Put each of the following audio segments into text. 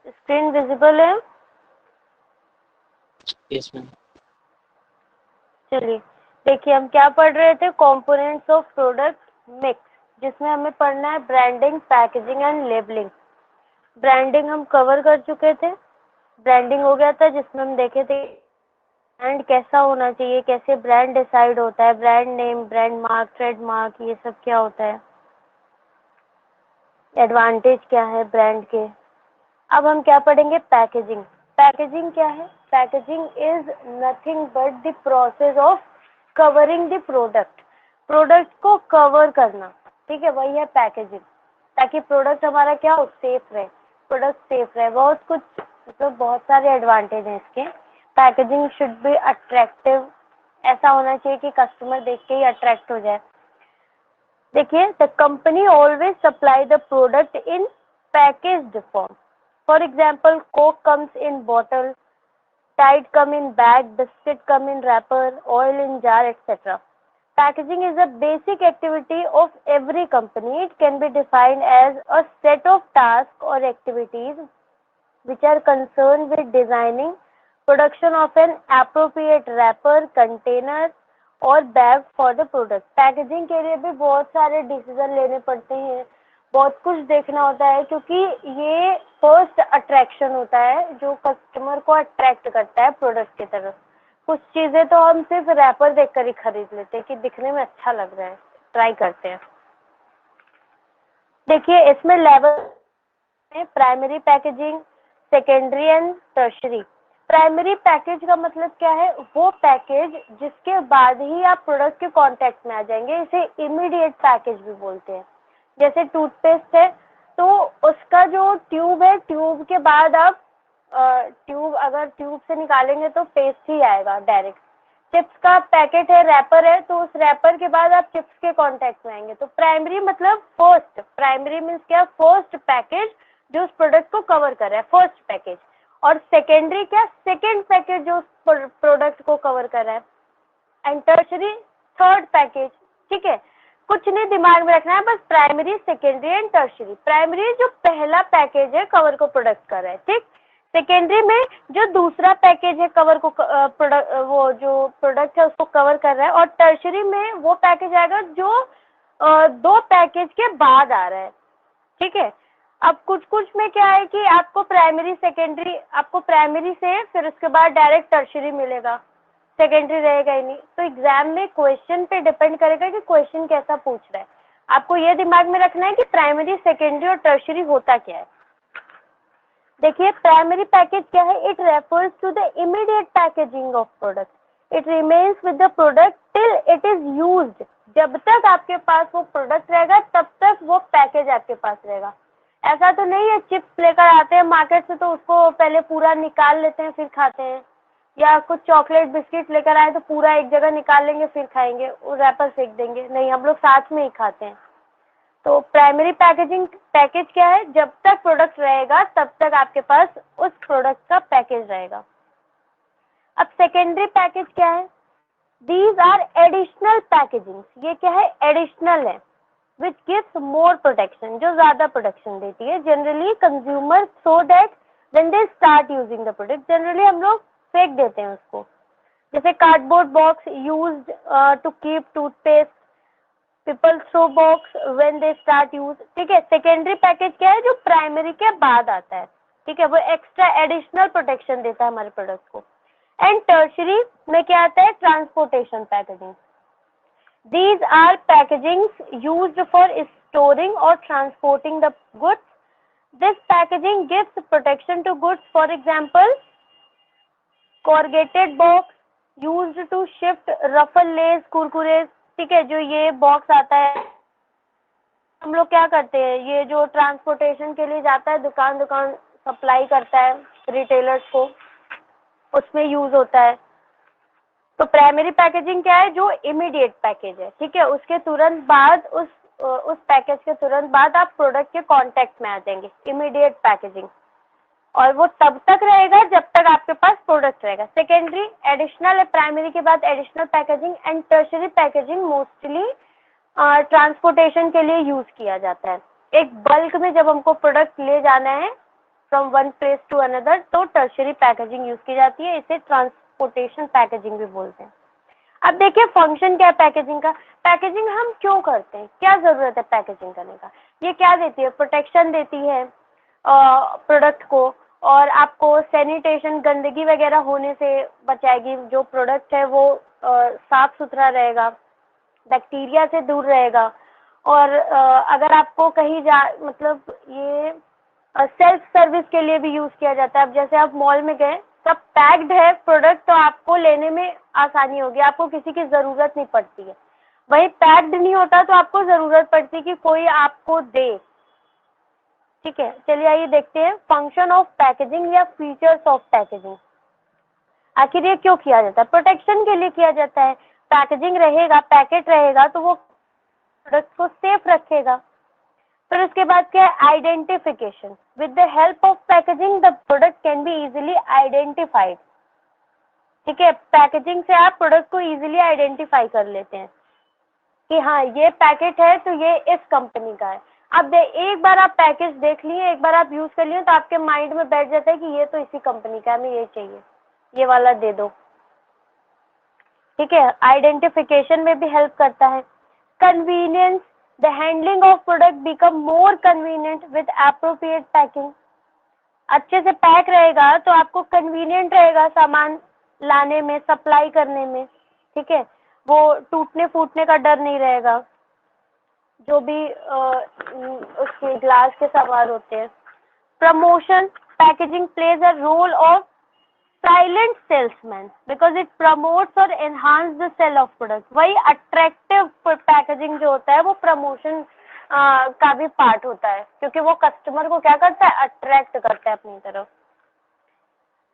Screen visible है? Yes ma'am. चलिए देखिए, हम क्या पढ़ रहे थे, कंपोनेंट्स ऑफ प्रोडक्ट मिक्स, जिसमें हमें पढ़ना है branding, packaging and labelling. Branding हम कवर कर चुके थे, ब्रांडिंग हो गया था जिसमें हम देखे थे ब्रांड कैसा होना चाहिए, कैसे ब्रांड डिसाइड होता है, brand name, brand mark, trademark, ये सब क्या होता है, एडवांटेज क्या है ब्रांड के। अब हम क्या पढ़ेंगे, पैकेजिंग। पैकेजिंग क्या है? Packaging is nothing but the process of covering the product. Product को कवर करना, ठीक है, वही है पैकेजिंग, ताकि प्रोडक्ट हमारा क्या हो, सेफ रहे, प्रोडक्ट सेफ रहे। बहुत कुछ, मतलब बहुत सारे एडवांटेज हैं इसके। पैकेजिंग शुड बी अट्रैक्टिव, ऐसा होना चाहिए कि कस्टमर देख के ही अट्रैक्ट हो जाए। देखिए, the company always supply the product in packaged form. For example, Coke comes in bottle, Tide come in bag, biscuit come in wrapper, oil in jar, etc. Packaging is a basic activity of every company. It can be defined as a set of tasks or activities which are concerned with designing, production of an appropriate wrapper, container और bag for the product. Packaging के लिए भी बहुत सारे decision लेने पड़ते हैं, बहुत कुछ देखना होता है, क्योंकि ये फर्स्ट अट्रैक्शन होता है जो कस्टमर को अट्रैक्ट करता है प्रोडक्ट की तरफ। कुछ चीज़ें तो हम सिर्फ रैपर देखकर ही खरीद लेते हैं कि दिखने में अच्छा लग रहा है, ट्राई करते हैं। देखिए, इसमें लेवल में primary packaging, secondary and tertiary. Primary package का मतलब क्या है, वो पैकेज जिसके बाद ही आप प्रोडक्ट के कांटेक्ट में आ जाएंगे, इसे इमीडिएट पैकेज भी बोलते हैं। जैसे टूथपेस्ट है तो उसका जो ट्यूब है, ट्यूब के बाद आप ट्यूब अगर ट्यूब से निकालेंगे तो पेस्ट ही आएगा डायरेक्ट। चिप्स का पैकेट है, रैपर है, तो उस रैपर के बाद आप चिप्स के कांटेक्ट में आएंगे। तो प्राइमरी मतलब फर्स्ट, प्राइमरी मीन्स क्या, फर्स्ट पैकेज जो उस प्रोडक्ट को कवर कर रहा है, फर्स्ट पैकेज। और सेकेंडरी क्या, सेकेंड पैकेज जो उस प्रोडक्ट को कवर कर रहा है। एंड टर्शरी थर्ड पैकेज, ठीक है। कुछ नहीं दिमाग में रखना है, बस primary, secondary and tertiary. Primary जो पहला पैकेज है कवर को प्रोडक्ट कर रहा है, ठीक। सेकेंडरी में जो दूसरा पैकेज है कवर को प्रोडक्ट, वो जो प्रोडक्ट है उसको कवर कर रहा है। और टर्शरी में वो पैकेज आएगा जो दो पैकेज के बाद आ रहा है, ठीक है। अब कुछ कुछ में क्या है कि आपको प्राइमरी सेकेंडरी, आपको प्राइमरी से फिर उसके बाद डायरेक्ट टर्शरी मिलेगा, सेकेंडरी रहेगा ही नहीं। तो एग्जाम में क्वेश्चन पे डिपेंड करेगा कि क्वेश्चन कैसा पूछ रहा है। आपको ये दिमाग में रखना है कि प्राइमरी, सेकेंडरी और टर्शरी होता क्या है। देखिए, प्राइमरी पैकेज क्या है, it refers to the immediate packaging of product. It remains with the product till it is used. जब तक आपके पास वो प्रोडक्ट रहेगा तब तक वो पैकेज आपके पास रहेगा। ऐसा तो नहीं है चिप्स लेकर आते हैं मार्केट से तो उसको पहले पूरा निकाल लेते हैं फिर खाते हैं, या कुछ चॉकलेट बिस्किट लेकर आए तो पूरा एक जगह निकाल लेंगे फिर खाएंगे, वो रैपर फेंक देंगे, नहीं, हम लोग साथ में ही खाते हैं। तो प्राइमरी पैकेजिंग पैकेज क्या है, जब तक प्रोडक्ट रहेगा तब तक आपके पास उस प्रोडक्ट का पैकेज रहेगा। अब सेकेंडरी पैकेज क्या है, दीज आर एडिशनल पैकेजिंग। ये क्या है, एडिशनल है, विच गिव्स मोर प्रोटेक्शन, जो ज्यादा प्रोटेक्शन देती है generally consumer, so that when they start using the product, generally हम लोग फेंक देते हैं उसको। जैसे cardboard box used to keep toothpaste, people throw box when they start use, ठीक है। सेकेंडरी पैकेज क्या है, जो प्राइमरी के बाद आता है, ठीक है, वो एक्स्ट्रा एडिशनल प्रोटेक्शन देता है हमारे प्रोडक्ट को। एंड टर्शरी में क्या आता है, transportation packaging. These are packagings used for storing or transporting the goods. This packaging gives protection to goods. For example, corrugated box used to shift ruffle lays, kurkures, ठीक है। जो ये box आता है, हम लोग क्या करते हैं, ये जो ट्रांसपोर्टेशन के लिए जाता है, दुकान दुकान सप्लाई करता है रिटेलर्स को, उसमें यूज होता है। तो प्राइमरी पैकेजिंग क्या है, जो इमीडिएट पैकेज है, ठीक है, उसके तुरंत बाद उस पैकेज के तुरंत बाद आप प्रोडक्ट के कांटेक्ट में आ जाएंगे, इमीडिएट पैकेजिंग। और वो तब तक रहेगा जब तक आपके पास प्रोडक्ट रहेगा। सेकेंडरी एडिशनल है, प्राइमरी के बाद additional packaging. And tertiary packaging mostly transportation के लिए यूज किया जाता है। एक बल्क में जब हमको प्रोडक्ट ले जाना है from one place to another, तो टर्शरी पैकेजिंग यूज की जाती है, इसे ट्रांसपोर्टेशन पैकेजिंग भी बोलते हैं। अब देखिए फंक्शन क्या है पैकेजिंग का। पैकेजिंग हम क्यों करते हैं, क्या जरूरत है पैकेजिंग करने का। ये क्या देती है, प्रोटेक्शन देती है प्रोडक्ट को, और आपको सैनिटेशन, गंदगी वगैरह होने से बचाएगी। जो प्रोडक्ट है वो साफ सुथरा रहेगा, बैक्टीरिया से दूर रहेगा। और अगर आपको कहीं मतलब ये सेल्फ सर्विस के लिए भी यूज किया जाता है। अब जैसे आप मॉल में गए, सब पैक्ड है प्रोडक्ट, तो आपको लेने में आसानी होगी, आपको किसी की जरूरत नहीं पड़ती है। वही पैक्ड नहीं होता तो आपको जरूरत पड़ती कि कोई आपको दे। ठीक है, चलिए आइए देखते हैं फंक्शन ऑफ पैकेजिंग या फीचर्स ऑफ पैकेजिंग। आखिर ये क्यों किया जाता है, प्रोटेक्शन के लिए किया जाता है। पैकेजिंग रहेगा, पैकेट रहेगा तो वो प्रोडक्ट को सेफ रखेगा। फिर उसके बाद क्या है, identification. With the help of packaging the product can be easily identified. ठीक है, पैकेजिंग से आप प्रोडक्ट को इजीली आइडेंटिफाई कर लेते हैं कि हाँ ये पैकेट है तो ये इस कंपनी का है। अब एक बार आप पैकेज देख लिए, एक बार आप यूज कर लिए तो आपके माइंड में बैठ जाता है कि ये तो इसी कंपनी का है, हमें ये चाहिए, ये वाला दे दो। ठीक है, आइडेंटिफिकेशन में भी हेल्प करता है। Convenience, the handling of product become more convenient with appropriate packing. अच्छे से पैक रहेगा तो आपको कन्वीनियंट रहेगा सामान लाने में, सप्लाई करने में। ठीक है, वो टूटने फूटने का डर नहीं रहेगा, जो भी उसके ग्लास के सामान होते हैं। Promotion, packaging plays a role of silent salesman because it promotes और enhance the sale of product. वही अट्रैक्टिव पैकेजिंग जो होता है वो प्रमोशन का भी पार्ट होता है, क्योंकि वो कस्टमर को क्या करता है, अट्रैक्ट करता है अपनी तरफ।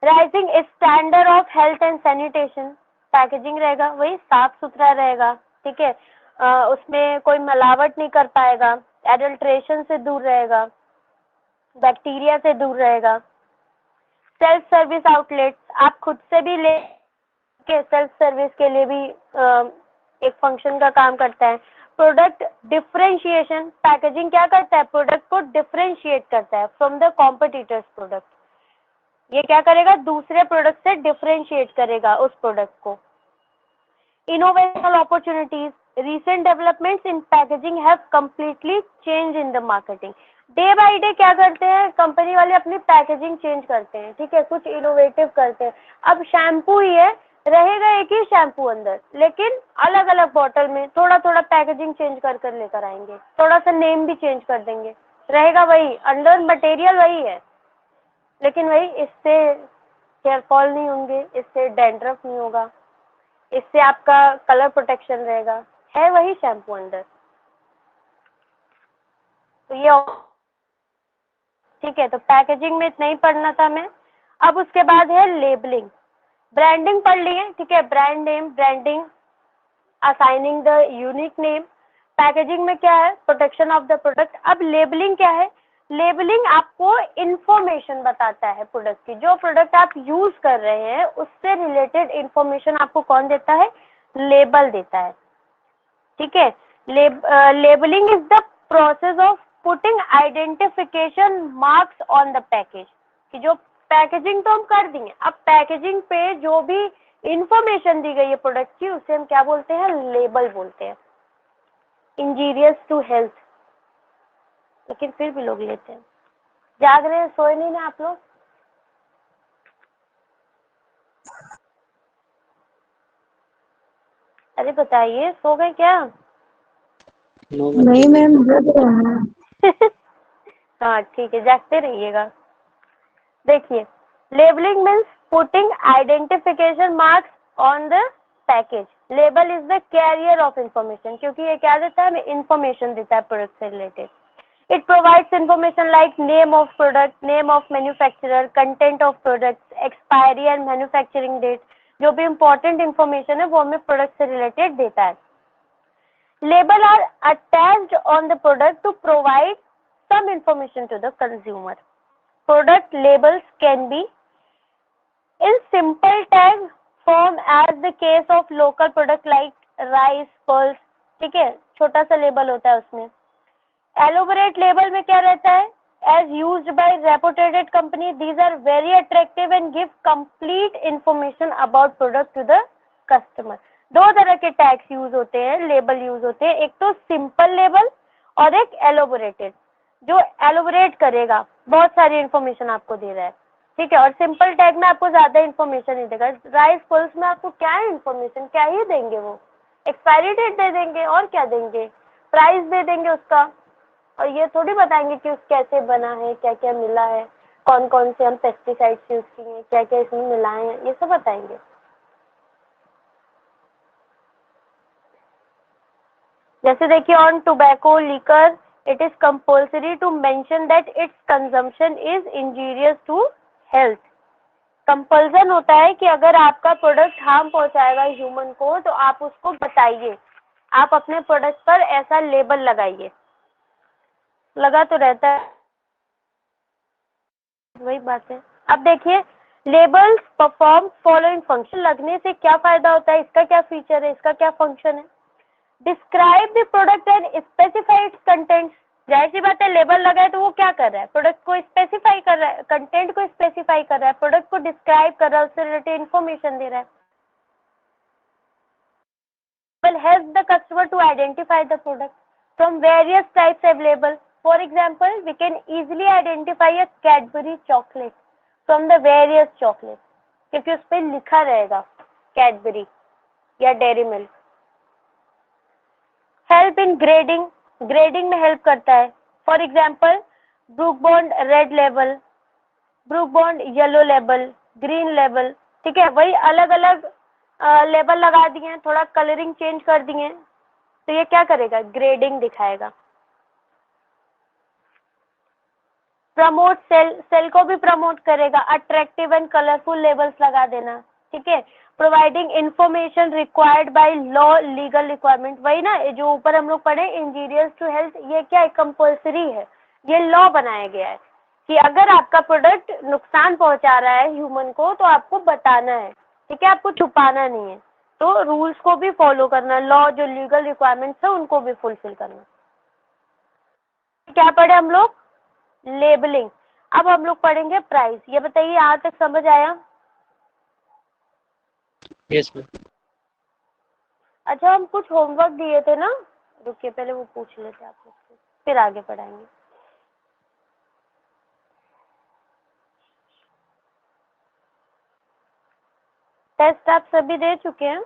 Rising standard of health and sanitation, packaging रहेगा वही साफ सुथरा रहेगा। ठीक है, उसमें कोई मिलावट नहीं कर पाएगा, एडल्ट्रेशन से दूर रहेगा, बैक्टीरिया से दूर रहेगा। सेल्फ सर्विस आउटलेट, आप खुद से भी ले के सेल्फ सर्विस के लिए भी एक फंक्शन का काम करता है। प्रोडक्ट डिफरेंशिएशन, पैकेजिंग क्या करता है, प्रोडक्ट को डिफरेंशिएट करता है फ्रॉम द कॉम्पिटिटर्स प्रोडक्ट। ये क्या करेगा, दूसरे प्रोडक्ट से डिफरेंशिएट करेगा उस प्रोडक्ट को। इनोवेशनल opportunities, recent developments in packaging have completely changed in the marketing। Day by day क्या करते हैं कंपनी वाले, अपनी पैकेजिंग चेंज करते हैं। ठीक है, कुछ इनोवेटिव करते हैं। अब शैम्पू ही है, रहेगा एक ही शैम्पू अंदर, लेकिन अलग अलग बॉटल में थोड़ा थोड़ा पैकेजिंग चेंज कर कर लेकर आएंगे, थोड़ा सा नेम भी चेंज कर देंगे, रहेगा वही, अंडर मटेरियल वही है, लेकिन वही इससे हेयर फॉल नहीं होंगे, इससे डैंड्रफ नहीं होगा, इससे आपका कलर प्रोटेक्शन रहेगा, है वही शैम्पू अंदर। तो ये ठीक है, तो पैकेजिंग में इतना ही पढ़ना था हमें। अब उसके बाद है लेबलिंग, ब्रांडिंग पढ़ लिए। ठीक है, brand name, branding, assigning the unique name. Packaging में क्या है, प्रोटेक्शन ऑफ द प्रोडक्ट। अब लेबलिंग क्या है, लेबलिंग आपको इंफॉर्मेशन बताता है प्रोडक्ट की, जो प्रोडक्ट आप यूज कर रहे हैं उससे रिलेटेड इंफॉर्मेशन आपको कौन देता है, लेबल देता है। ठीक है, labelling is the process of putting identification marks on the package. कि जो पैकेजिंग तो हम कर देंगे, अब पैकेजिंग पे जो भी इंफॉर्मेशन दी गई है प्रोडक्ट की, उसे हम क्या बोलते हैं, लेबल बोलते हैं। इंजीरियस टू हेल्थ, लेकिन फिर भी लोग लेते हैं। जाग रहे हैं, सोए नहीं ना आप लोग? अरे बताइए, सो गए क्या? नहीं मैम, जग रहे हैं। हाँ ठीक है, जागते रहिएगा। देखिए, labelling means putting identification marks on the package. Label is the carrier of information, क्योंकि ये क्या देता है, हमें इंफॉर्मेशन देता है प्रोडक्ट से related. It provides information like name of product, name of manufacturer, content of product, expiry and manufacturing date. जो भी इंपॉर्टेंट इंफॉर्मेशन है वो हमें प्रोडक्ट से रिलेटेड देता है। Label are attached on the product to provide some information to the consumer. Product labels can be in simple tag form as the case of local product like rice, pulse। ठीक है, छोटा सा label होता है उसमें। Elaborate label में क्या रहता है, as used by reputed company. These are very attractive and give complete information about product to the customer. दो तरह के टैग्स यूज होते हैं, लेबल यूज होते हैं, एक तो सिंपल लेबल और एक एलोबोरेटेड, जो एलोबोरेट करेगा, बहुत सारी इंफॉर्मेशन आपको दे रहा है, ठीक है। और सिंपल टैग में आपको ज्यादा इंफॉर्मेशन नहीं देगा। राइस पल्स में आपको क्या इंफॉर्मेशन, क्या ही देंगे वो, एक्सपायरी डेट दे देंगे और क्या देंगे, प्राइस दे देंगे उसका, और ये थोड़ी बताएंगे कि कैसे बना है, क्या क्या मिला है, कौन कौन से हम पेस्टिसाइड्स यूज किए हैं, क्या क्या इसमें मिलाए हैं, ये सब बताएंगे। जैसे देखिए on tobacco liquor it is compulsory to mention that its consumption is injurious to health. Compulsion होता है कि अगर आपका प्रोडक्ट हार्म पहुंचाएगा ह्यूमन को तो आप उसको बताइए, आप अपने प्रोडक्ट पर ऐसा लेबल लगाइए। लगा तो रहता है, वही बात है। अब देखिए लेबल्स परफॉर्म फॉलोइंग फंक्शन। लगने से क्या फायदा होता है, इसका क्या फीचर है, इसका क्या फंक्शन है। Describe the product and specify it's content. जाहिर सी बात है, लेबल लगा है तो वो क्या कर रहा है, प्रोडक्ट को स्पेसिफाई कर रहा है, कंटेंट को स्पेसिफाई कर रहा है, प्रोडक्ट को डिस्क्राइब कर रहा है, उससे रिलेटेड इन्फॉर्मेशन दे रहा है। Will help the customer to identify the product from various types available. For example, we can easily identify a Cadbury chocolate from the various chocolates, क्योंकि उस पर लिखा रहेगा Cadbury या Dairy Milk. Help in grading. Grading में help करता है. For example, Brooke Bond red label, Brooke Bond yellow label, green label. ठीक है, वही अलग अलग लेबल लगा दिए, थोड़ा कलरिंग चेंज कर दिए, तो ये क्या करेगा, ग्रेडिंग दिखाएगा। प्रमोट सेल, सेल को भी प्रमोट करेगा। अट्रैक्टिव एंड कलरफुल लेबल्स लगा देना, ठीक है। Providing information required by law, legal requirement, वही ना जो ऊपर हम लोग पढ़े इंजीरियस टू हेल्थ, ये क्या है, कंपल्सरी है, ये लॉ बनाया गया है कि अगर आपका प्रोडक्ट नुकसान पहुंचा रहा है ह्यूमन को तो आपको बताना है, ठीक है, आपको छुपाना नहीं है। तो रूल्स को भी फॉलो करना, लॉ जो लीगल रिक्वायरमेंट्स है उनको भी फुलफिल करना। क्या पढ़े हम लोग, लेबलिंग। अब हम लोग पढ़ेंगे प्राइस। ये बताइए यहाँ तक समझ आया? Yes ma'am. अच्छा, हम कुछ होमवर्क दिए थे ना, रुकिए पहले वो पूछ लेते आप लोग से, फिर आगे पढ़ाएंगे। टेस्ट आप सभी दे चुके हैं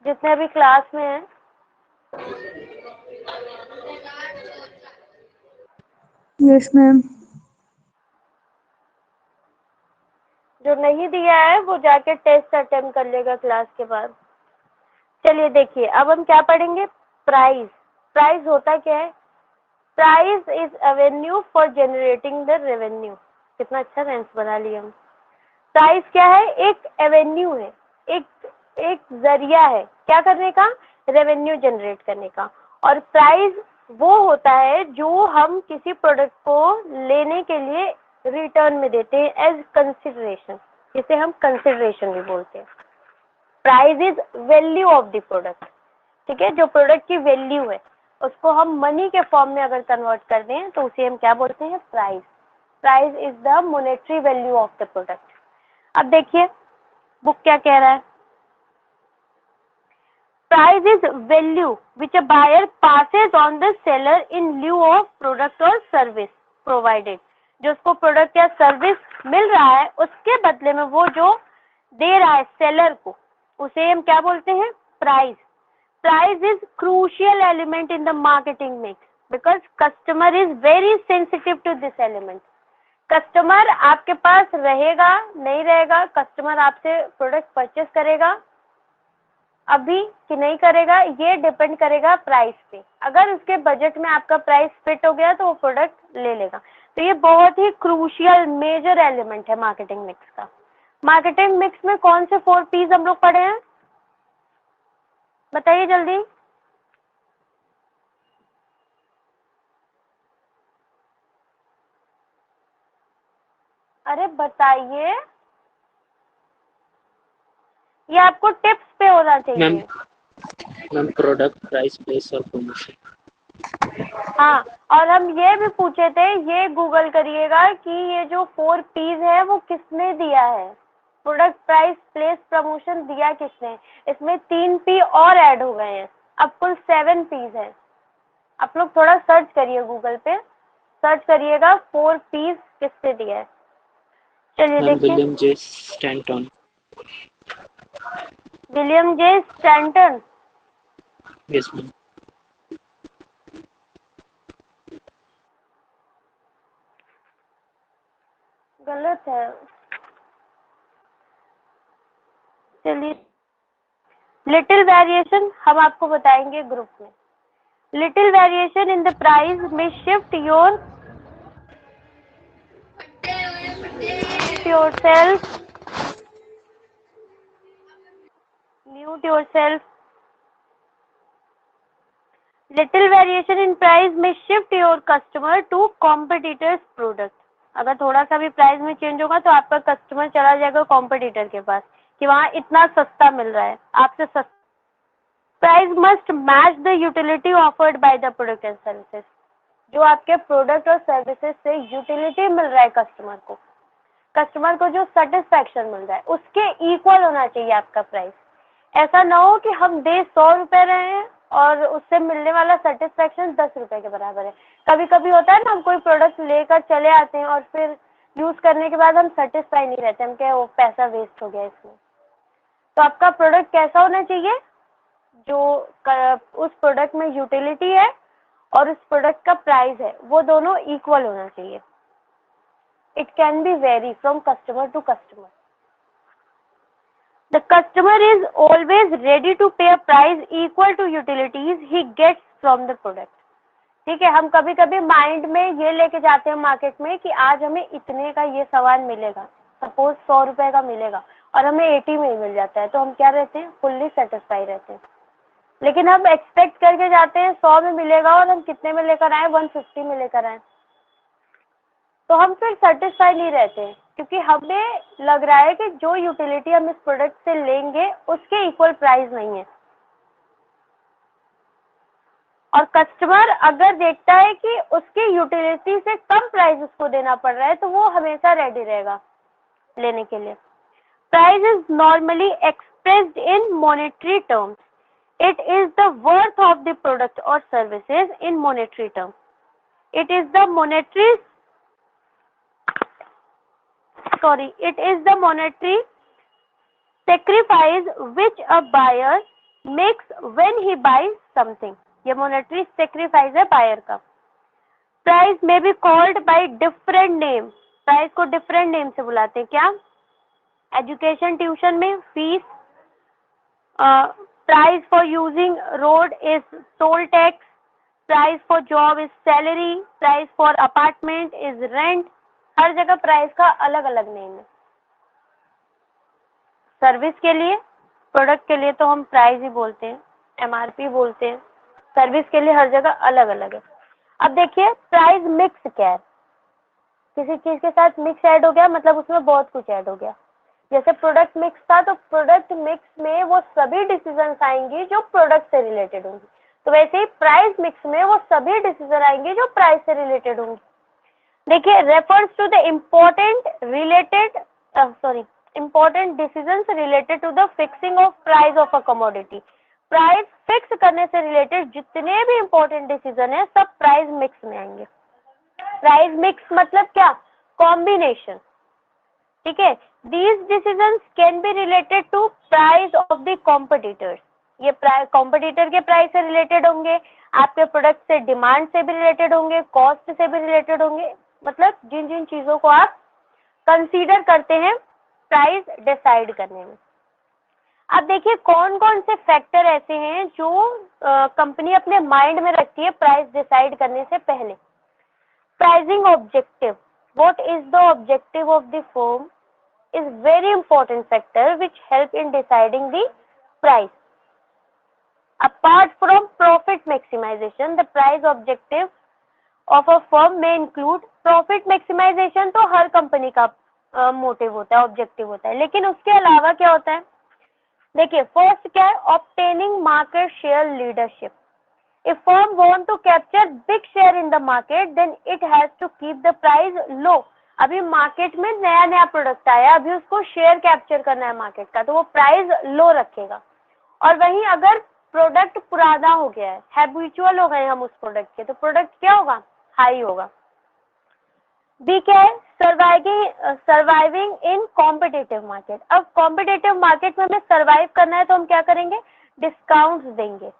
जितने अभी क्लास में हैं? Yes ma'am. जो नहीं दिया है वो जाके टेस्ट अटेम्प्ट कर लेगा क्लास के बाद। चलिए देखिए, अब हम क्या पढ़ेंगे, प्राइस। प्राइस होता क्या है, price is Avenue for generating the revenue. कितना अच्छा सेंस बना लिया हम। प्राइस क्या है, एक एवेन्यू है, एक जरिया है क्या करने का, रेवेन्यू जनरेट करने का। और प्राइस वो होता है जो हम किसी प्रोडक्ट को लेने के लिए रिटर्न में देते हैं एज कंसिडरेशन, जिसे हम कंसिडरेशन भी बोलते हैं। Price is value of the product, ठीक है, जो प्रोडक्ट की वैल्यू है उसको हम मनी के फॉर्म में अगर कन्वर्ट कर दें तो उसे हम क्या बोलते हैं, price. Price is the monetary value of the product. अब देखिए बुक क्या कह रहा है, price is value which a buyer passes on the seller in lieu of product और सर्विस प्रोवाइडेड। जो उसको प्रोडक्ट या सर्विस मिल रहा है उसके बदले में वो जो दे रहा है सेलर को, उसे हम क्या बोलते हैं, price. Price is crucial element in the marketing mix because customer is very sensitive to this element. Customer आपके पास रहेगा नहीं रहेगा, कस्टमर आपसे प्रोडक्ट परचेस करेगा अभी कि नहीं करेगा, ये डिपेंड करेगा प्राइस पे। अगर उसके बजट में आपका प्राइस फिट हो गया तो वो प्रोडक्ट ले लेगा। तो ये बहुत ही क्रूशियल मेजर एलिमेंट है मार्केटिंग मिक्स का। मार्केटिंग मिक्स में कौन से 4 P's हम लोग पढ़े हैं, बताइए जल्दी। अरे बताइए, ये आपको टिप्स पे होना चाहिए। मैम प्रोडक्ट, प्राइस, प्लेस और प्रमोशन। हाँ, और हम ये भी पूछे थे, ये गूगल करिएगा कि ये जो 4 P's है वो किसने दिया है, प्रोडक्ट, प्राइस, प्लेस, प्रमोशन दिया किसने। इसमें 3 P और ऐड हो गए हैं, अब कुल 7 P's है। आप लोग थोड़ा सर्च करिए, गूगल पे सर्च करिएगा 4 P's किसने दिया है। चलिए मैम देखिए, William J Stanton. William J Stanton. Yes ma'am. गलत है। चलिए, लिटिल वेरिएशन हम आपको बताएंगे ग्रुप में। Little variation in the price में shift yourself, mute yourself. Little variation in price may shift your customer to competitor's product. अगर थोड़ा सा भी प्राइस में चेंज होगा तो आपका कस्टमर चला जाएगा कॉम्पिटिटर के पास कि वहाँ इतना सस्ता मिल रहा है, आपसे सस्ता। Price must match the utility offered by the product and services. जो आपके प्रोडक्ट और सर्विसेज से यूटिलिटी मिल रहा है कस्टमर को जो सेटिस्फैक्शन मिल रहा है उसके इक्वल होना चाहिए आपका प्राइस। ऐसा ना हो कि हम दे 100 रुपए रहे हैं और उससे मिलने वाला सेटिस्फैक्शन 10 रुपए के बराबर है। कभी कभी होता है ना, हम कोई प्रोडक्ट लेकर चले आते हैं और फिर यूज करने के बाद हम सेटिस्फाई नहीं रहते, हम क्या वो पैसा वेस्ट हो गया इसमें। तो आपका प्रोडक्ट कैसा होना चाहिए, जो उस प्रोडक्ट में यूटिलिटी है और उस प्रोडक्ट का प्राइस है वो दोनों इक्वल होना चाहिए। It can be vary from customer to customer. The customer is always ready to pay a price equal to utilities he gets from the product. ठीक है, हम कभी कभी माइंड में ये लेके जाते हैं मार्केट में कि आज हमें इतने का ये सामान मिलेगा, सपोज 100 रुपए का मिलेगा और हमें 80 में ही मिल जाता है, तो हम क्या रहते हैं, फुल्ली सेटिस्फाई रहते हैं। लेकिन हम एक्सपेक्ट करके जाते हैं 100 में मिलेगा और हम कितने में लेकर आए, 150 में लेकर आए, तो हम फिर सेटिस्फाई नहीं रहते क्योंकि हमें लग रहा है कि जो यूटिलिटी हम इस प्रोडक्ट से लेंगे उसके इक्वल प्राइस नहीं है। और कस्टमर अगर देखता है कि उसकी यूटिलिटी से कम प्राइस उसको देना पड़ रहा है तो वो हमेशा रेडी रहेगा लेने के लिए। Price is normally expressed in monetary terms. It is the worth of the product और services in monetary term. It is the monetary sacrifice which a buyer makes when he buys something. ये monetary sacrifice है buyer का। Price may be called by different name. Price को different name से बुलाते हैं क्या, education tuition में fees, price for using road is toll tax, price for job is salary, price for apartment is rent. हर जगह price का अलग अलग नेम है। सर्विस के लिए, प्रोडक्ट के लिए तो हम प्राइस ही बोलते हैं, एमआरपी बोलते हैं। सर्विस के लिए हर जगह अलग अलग है। अब देखिए प्राइस मिक्स क्या है, किसी चीज के साथ मिक्स ऐड हो गया मतलब उसमें बहुत कुछ ऐड हो गया। जैसे प्रोडक्ट मिक्स था तो प्रोडक्ट मिक्स में वो सभी डिसीजंस आएंगी जो प्रोडक्ट से रिलेटेड होंगी, तो वैसे ही प्राइस मिक्स में वो सभी डिसीजन आएंगे जो प्राइस से रिलेटेड होंगी। देखिए, refers to the important decisions related to the fixing of price of a commodity. Price fix करने से रिलेटेड जितने भी इंपॉर्टेंट डिसीजन है सब प्राइस मिक्स में आएंगे। प्राइस मिक्स मतलब क्या, कॉम्बिनेशन। ठीक है, these decisions can be related to price of the competitors. ये कॉम्पिटिटर के प्राइस से रिलेटेड होंगे, आपके प्रोडक्ट से डिमांड से भी रिलेटेड होंगे, कॉस्ट से भी रिलेटेड होंगे, मतलब जिन जिन चीजों को आप कंसीडर करते हैं प्राइस डिसाइड करने में। अब देखिए कौन कौन से फैक्टर ऐसे हैं जो कंपनी अपने माइंड में रखती है प्राइस डिसाइड करने से पहले। Pricing objective, what is the objective of the firm is very important factor which help in deciding the price. Apart from profit maximization, the price objective of a firm may include profit maximization। तो हर company का motive होता है, objective होता है, लेकिन उसके अलावा क्या होता है, देखिए फर्स्ट क्या है, obtaining market share leadership. If firm want to capture big share in the market, then it has to keep the price low. अभी मार्केट में नया नया प्रोडक्ट आया, अभी उसको शेयर कैप्चर करना है मार्केट का, तो वो प्राइस लो रखेगा। और वहीं अगर प्रोडक्ट पुराना हो गया है, हैबिचुअल हो गए हम उस प्रोडक्ट के, तो प्रोडक्ट क्या होगा, हाई होगा। बी क्या है, सर्वाइविंग इन कॉम्पिटिटिव मार्केट। अब कॉम्पिटिटिव मार्केट में हमें सर्वाइव करना है तो हम क्या करेंगे, डिस्काउंट्स देंगे,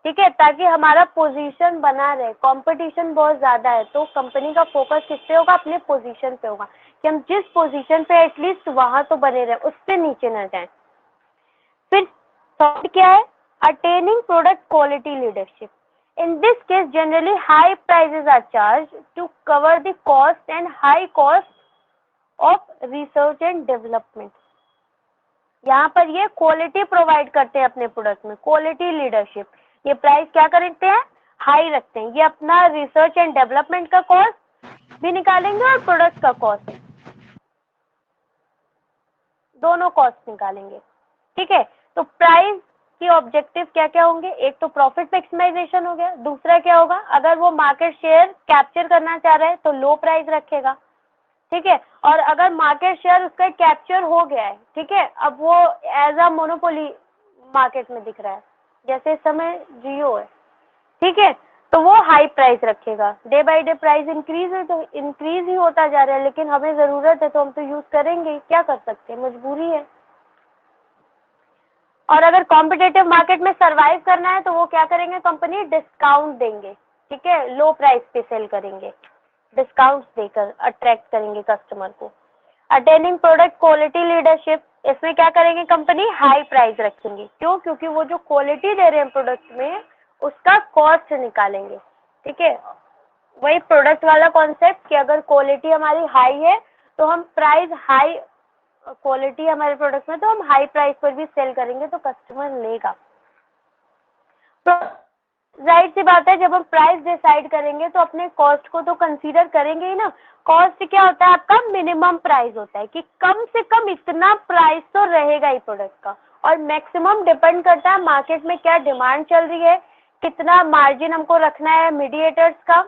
ठीक है, ताकि हमारा पोजीशन बना रहे। कंपटीशन बहुत ज्यादा है तो कंपनी का फोकस किस पे होगा, अपने पोजीशन पे होगा, कि हम जिस पोजीशन पे एटलीस्ट वहां तो बने रहे, उससे नीचे न जाए। फिर थर्ड क्या है, attaining product quality leadership. In this case, generally high prices are charged to cover the cost and high cost of research and development. यहाँ पर ये क्वालिटी प्रोवाइड करते हैं अपने प्रोडक्ट में, क्वालिटी लीडरशिप। ये प्राइस क्या करते हैं, हाई रखते हैं। ये अपना रिसर्च एंड डेवलपमेंट का कॉस्ट भी निकालेंगे और प्रोडक्ट का कॉस्ट, दोनों कॉस्ट निकालेंगे, ठीक है। तो प्राइस की ऑब्जेक्टिव क्या क्या होंगे, एक तो प्रॉफिट मैक्सिमाइजेशन हो गया, दूसरा क्या होगा, अगर वो मार्केट शेयर कैप्चर करना चाह रहा है तो लो प्राइस रखेगा, ठीक है। और अगर मार्केट शेयर उसका कैप्चर हो गया है, ठीक है, अब वो एज अ मोनोपोली मार्केट में दिख रहा है, जैसे इस समय जियो है, ठीक है, तो वो हाई प्राइस रखेगा। Day by day price increase है तो इंक्रीज ही होता जा रहा है, लेकिन हमें जरूरत है तो हम तो यूज करेंगे, क्या कर सकते हैं, मजबूरी है। और अगर कॉम्पिटिटिव मार्केट में सरवाइव करना है तो वो क्या करेंगे, कंपनी डिस्काउंट देंगे, ठीक है, लो प्राइस पे सेल करेंगे, डिस्काउंट देकर अट्रैक्ट करेंगे कस्टमर को। अटेनिंग प्रोडक्ट क्वालिटी लीडरशिप, इसमें क्या करेंगे, कंपनी हाई प्राइस रखेंगे, क्यों, क्योंकि वो जो क्वालिटी दे रहे हैं प्रोडक्ट में उसका कॉस्ट निकालेंगे, ठीक है। वही प्रोडक्ट वाला कॉन्सेप्ट कि अगर क्वालिटी हमारी हाई है तो हम प्राइस हाई, क्वालिटी हमारे प्रोडक्ट में तो हम हाई प्राइस पर भी सेल करेंगे तो कस्टमर लेगा। जाहिर सी बात है, जब हम प्राइस डिसाइड करेंगे तो अपने कॉस्ट को तो कंसीडर करेंगे ही ना। कॉस्ट क्या होता है, आपका मिनिमम प्राइस होता है कि कम से कम इतना प्राइस तो रहेगा ही प्रोडक्ट का, और मैक्सिमम डिपेंड करता है मार्केट में क्या डिमांड चल रही है, कितना मार्जिन हमको रखना है मीडिएटर्स का,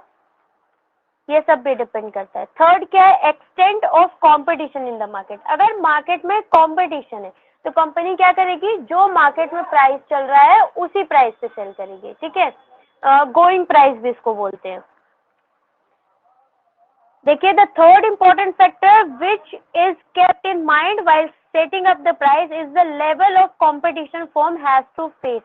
ये सब भी डिपेंड करता है। थर्ड क्या है, extent of competition in the market. अगर मार्केट में कंपटीशन है तो कंपनी क्या करेगी, जो मार्केट में प्राइस चल रहा है उसी प्राइस पे सेल करेगी, ठीक है, गोइंग प्राइस भी इसको बोलते हैं। देखिए, the third important factor which is kept in mind while setting up the price is the level of competition firm has to face.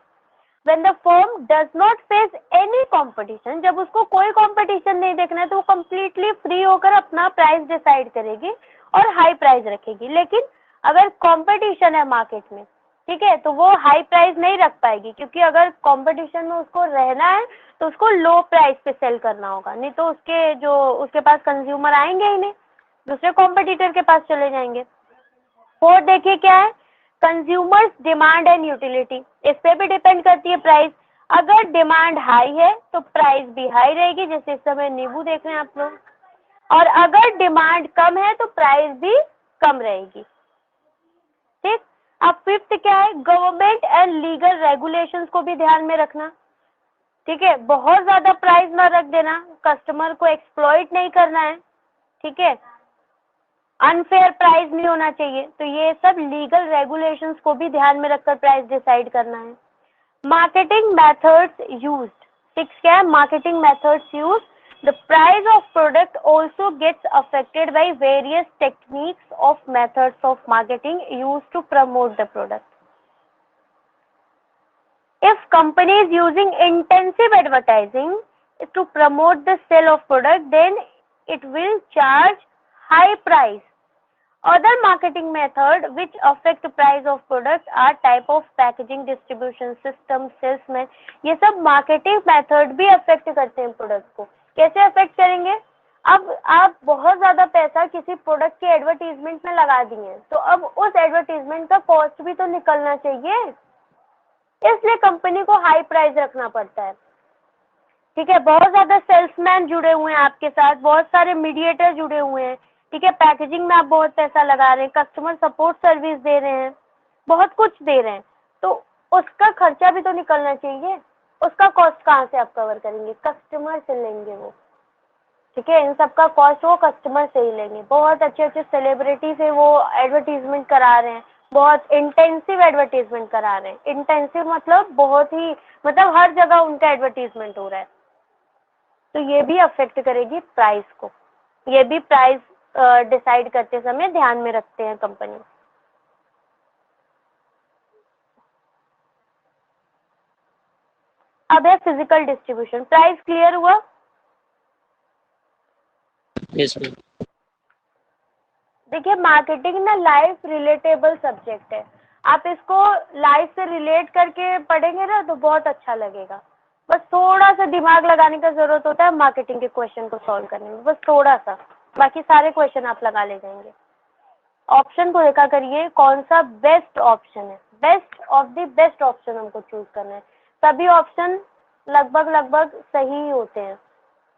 When the firm does not face any competition, जब उसको कोई competition नहीं देखना है तो वो completely free होकर अपना प्राइस डिसाइड करेगी और हाई प्राइस रखेगी। लेकिन अगर कंपटीशन है मार्केट में, ठीक है, तो वो हाई प्राइस नहीं रख पाएगी, क्योंकि अगर कंपटीशन में उसको रहना है तो उसको लो प्राइस पे सेल करना होगा, नहीं तो उसके पास कंज्यूमर आएंगे ही नहीं, दूसरे कॉम्पिटिटर के पास चले जाएंगे। फोर्थ देखिए क्या है, कंज्यूमर्स डिमांड एंड यूटिलिटी, इस पे भी डिपेंड करती है प्राइस। अगर डिमांड हाई है तो प्राइस भी हाई रहेगी, जैसे इस समय नींबू देख रहे हैं आप लोग, और अगर डिमांड कम है तो प्राइस भी कम रहेगी, ठीक। अब फिफ्थ क्या है, गवर्नमेंट एंड लीगल रेगुलेशंस को भी ध्यान में रखना, ठीक है, बहुत ज्यादा प्राइस ना रख देना, कस्टमर को एक्सप्लॉइट नहीं करना है, ठीक है, अनफेयर प्राइस नहीं होना चाहिए, तो ये सब लीगल रेगुलेशंस को भी ध्यान में रखकर प्राइस डिसाइड करना है। मार्केटिंग मेथड्स यूज्ड, सिक्स क्या है, marketing methods used, the price of product also gets affected by various techniques of methods of marketing used to promote the product. If company is using intensive advertising to promote the sale of product, then it will charge high price. Other marketing method which affect the price of product are type of packaging, distribution system, salesman. ये सब marketing method भी affect करते हैं product को। कैसे affect करेंगे, अब आप बहुत ज्यादा पैसा किसी प्रोडक्ट के एडवर्टीजमेंट में लगा दिए, तो अब उस एडवर्टीजमेंट का कॉस्ट भी तो निकलना चाहिए, इसलिए कंपनी को हाई प्राइस रखना पड़ता है, ठीक है। बहुत ज्यादा सेल्समैन जुड़े हुए हैं आपके साथ, बहुत सारे मीडिएटर जुड़े हुए हैं, ठीक है, पैकेजिंग में आप बहुत पैसा लगा रहे हैं, कस्टमर सपोर्ट सर्विस दे रहे हैं, बहुत कुछ दे रहे हैं, तो उसका खर्चा भी तो निकलना चाहिए, उसका कॉस्ट कहाँ से आप कवर करेंगे? कस्टमर से लेंगे वो, ठीक है। इन सब का कॉस्ट वो कस्टमर से ही लेंगे। बहुत अच्छे अच्छे सेलिब्रिटी से वो एडवर्टीजमेंट करा रहे हैं, बहुत इंटेंसिव एडवर्टीजमेंट करा रहे हैं। इंटेंसिव मतलब बहुत ही, मतलब हर जगह उनका एडवर्टीजमेंट हो रहा है, तो ये भी अफेक्ट करेगी प्राइस को। ये भी प्राइस डिसाइड करते समय ध्यान में रखते हैं कंपनी। अब है फिजिकल डिस्ट्रीब्यूशन। प्राइस क्लियर हुआ? Yes, ma'am. देखिए मार्केटिंग ना लाइफ रिलेटेबल सब्जेक्ट है। आप इसको लाइफ से रिलेट करके पढ़ेंगे ना तो बहुत अच्छा लगेगा। बस थोड़ा सा दिमाग लगाने का जरूरत होता है मार्केटिंग के क्वेश्चन को सॉल्व करने में, बस थोड़ा सा। बाकी सारे क्वेश्चन आप लगा ले जाएंगे। ऑप्शन को देखा करिए कौन सा बेस्ट ऑप्शन है, best of the best option हमको चूज करना है। सभी ऑप्शन लगभग सही ही होते हैं,